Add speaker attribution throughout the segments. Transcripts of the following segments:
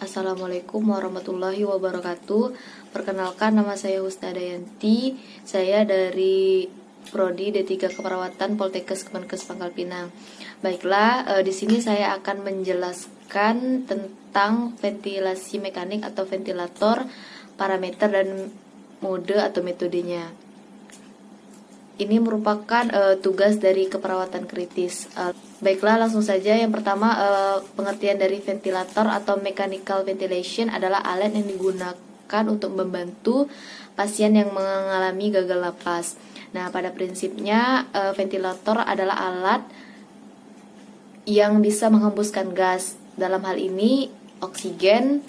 Speaker 1: Assalamualaikum warahmatullahi wabarakatuh. Perkenalkan, nama saya Husna Dayanti. Saya dari Prodi D3 Keperawatan Poltekkes Kemenkes Pangkal Pinang. Baiklah, di sini saya akan menjelaskan tentang ventilasi mekanik atau ventilator, parameter dan mode atau metodenya. Ini merupakan tugas dari keperawatan kritis. Baiklah, langsung saja. Yang pertama, pengertian dari ventilator atau mechanical ventilation adalah alat yang digunakan untuk membantu pasien yang mengalami gagal napas. Nah, pada prinsipnya ventilator adalah alat yang bisa menghembuskan gas, dalam hal ini oksigen,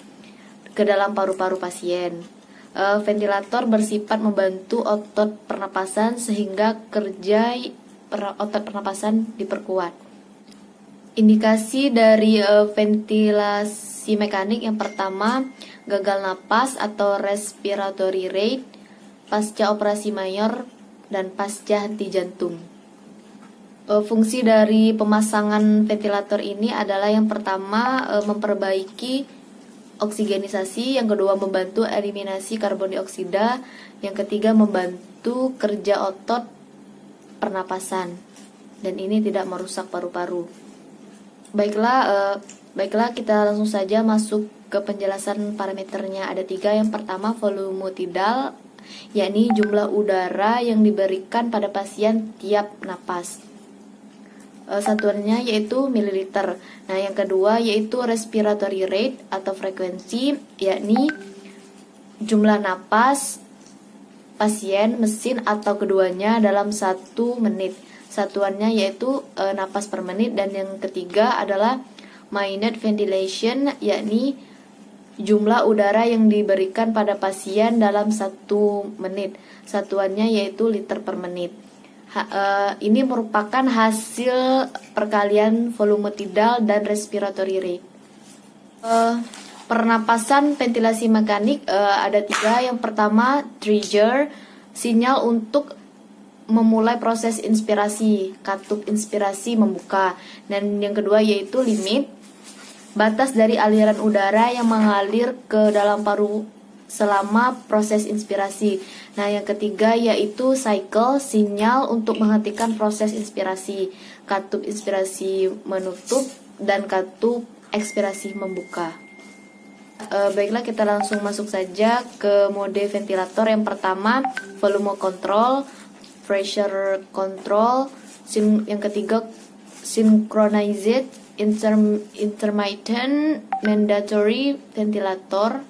Speaker 1: ke dalam paru-paru pasien. Ventilator bersifat membantu otot pernapasan sehingga kerja otot pernapasan diperkuat. Indikasi dari ventilasi mekanik yang pertama, gagal napas atau respiratory rate, pasca operasi mayor, dan pasca henti jantung. Fungsi dari pemasangan ventilator ini adalah yang pertama, memperbaiki oksigenisasi, yang kedua membantu eliminasi karbon dioksida, yang ketiga membantu kerja otot pernapasan, dan ini tidak merusak paru-paru. Baiklah, kita langsung saja masuk ke penjelasan parameternya. Ada 3. Yang pertama, volume tidal, yakni jumlah udara yang diberikan pada pasien tiap napas. Satuannya yaitu mililiter. Nah, yang kedua yaitu respiratory rate atau frekuensi, yakni jumlah napas pasien, mesin, atau keduanya dalam 1 menit. Satuannya yaitu napas per menit. Dan yang ketiga adalah minute ventilation, yakni jumlah udara yang diberikan pada pasien dalam 1 menit. Satuannya yaitu liter per menit. Ini merupakan hasil perkalian volume tidal dan respiratory rate. Pernapasan ventilasi mekanik ada 3. Yang pertama, trigger, sinyal untuk memulai proses inspirasi, katup inspirasi membuka. Dan yang kedua yaitu limit, batas dari aliran udara yang mengalir ke dalam paru selama proses inspirasi. Nah, yang ketiga yaitu cycle, sinyal untuk menghentikan proses inspirasi, katup inspirasi menutup, dan katup ekspirasi membuka. Baiklah, kita langsung masuk saja ke mode ventilator. Yang pertama, volume control, pressure control, yang ketiga synchronized, intermittent, mandatory ventilator,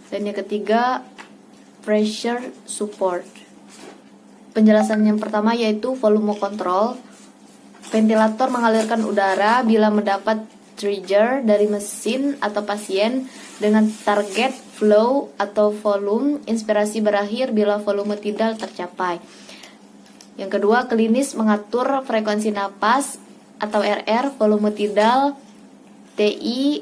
Speaker 1: dan yang ketiga pressure support. Penjelasan yang pertama yaitu volume control. Ventilator mengalirkan udara bila mendapat trigger dari mesin atau pasien dengan target flow atau volume. Inspirasi berakhir bila volume tidal tercapai. Yang kedua, klinis mengatur frekuensi napas atau RR, volume tidal, TI,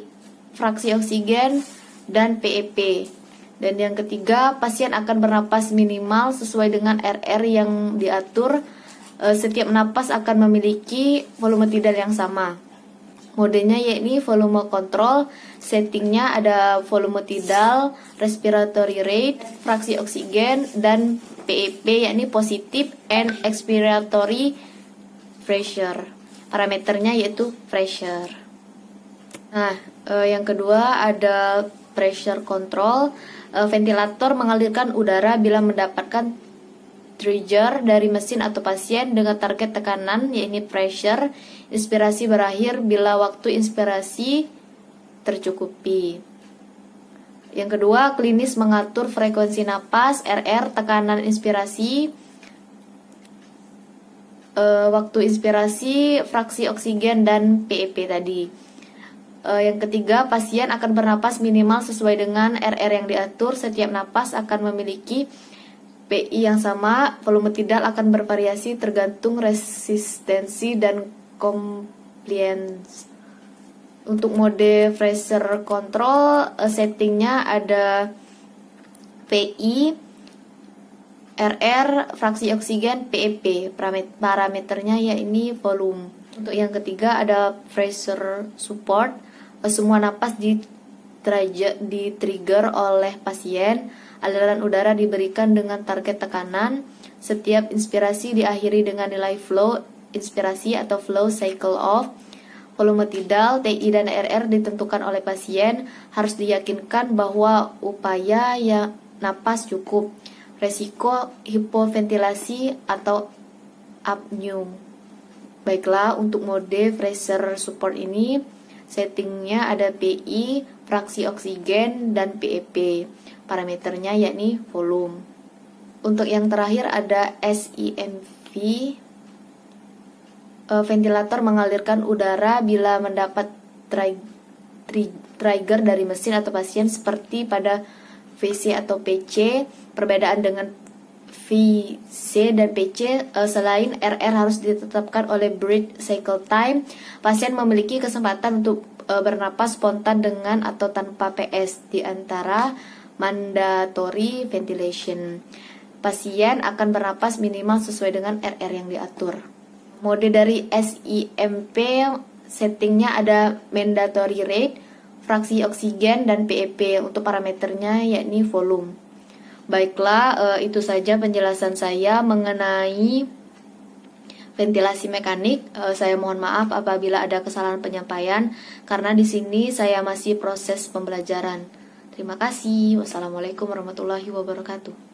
Speaker 1: fraksi oksigen, dan PEP. Dan yang ketiga, pasien akan bernapas minimal sesuai dengan RR yang diatur. Setiap napas akan memiliki volume tidal yang sama. Modenya yakni volume control. Settingnya ada volume tidal, respiratory rate, fraksi oksigen, dan PEP, yakni positive and expiratory pressure. Parameternya yaitu pressure. Nah, yang kedua ada pressure control. Ventilator mengalirkan udara bila mendapatkan trigger dari mesin atau pasien dengan target tekanan, yakni pressure. Inspirasi berakhir bila waktu inspirasi tercukupi. Yang kedua, klinis mengatur frekuensi napas, RR, tekanan inspirasi, waktu inspirasi, fraksi oksigen, dan PEP tadi. Yang ketiga, pasien akan bernapas minimal sesuai dengan RR yang diatur. Setiap napas akan memiliki PI yang sama. Volume tidal akan bervariasi tergantung resistensi dan compliance. Untuk mode pressure control, settingnya ada PI, RR, fraksi oksigen, PEP. Parameternya yakni volume. Untuk yang ketiga ada pressure support. Semua napas di-trigger oleh pasien. Aliran udara diberikan dengan target tekanan. Setiap inspirasi diakhiri dengan nilai flow inspirasi atau flow cycle off. Volume tidal, TI dan RR ditentukan oleh pasien. Harus diyakinkan bahwa upaya yang napas cukup. Resiko hipoventilasi atau apnea. Baiklah, untuk mode pressure support ini settingnya ada PI, fraksi oksigen, dan PEP. Parameternya yakni volume. Untuk yang terakhir ada SIMV. Ventilator mengalirkan udara bila mendapat trigger dari mesin atau pasien seperti pada VC atau PC. Perbedaan dengan VC dan PC, selain RR harus ditetapkan oleh breath cycle time, pasien memiliki kesempatan untuk bernapas spontan dengan atau tanpa PS di antara mandatory ventilation. Pasien akan bernapas minimal sesuai dengan RR yang diatur. Mode dari SIMP settingnya ada mandatory rate, fraksi oksigen, dan PEP. Untuk parameternya yakni volume. Baiklah, itu saja penjelasan saya mengenai ventilasi mekanik. Saya mohon maaf apabila ada kesalahan penyampaian, karena di sini saya masih proses pembelajaran. Terima kasih. Wassalamualaikum warahmatullahi wabarakatuh.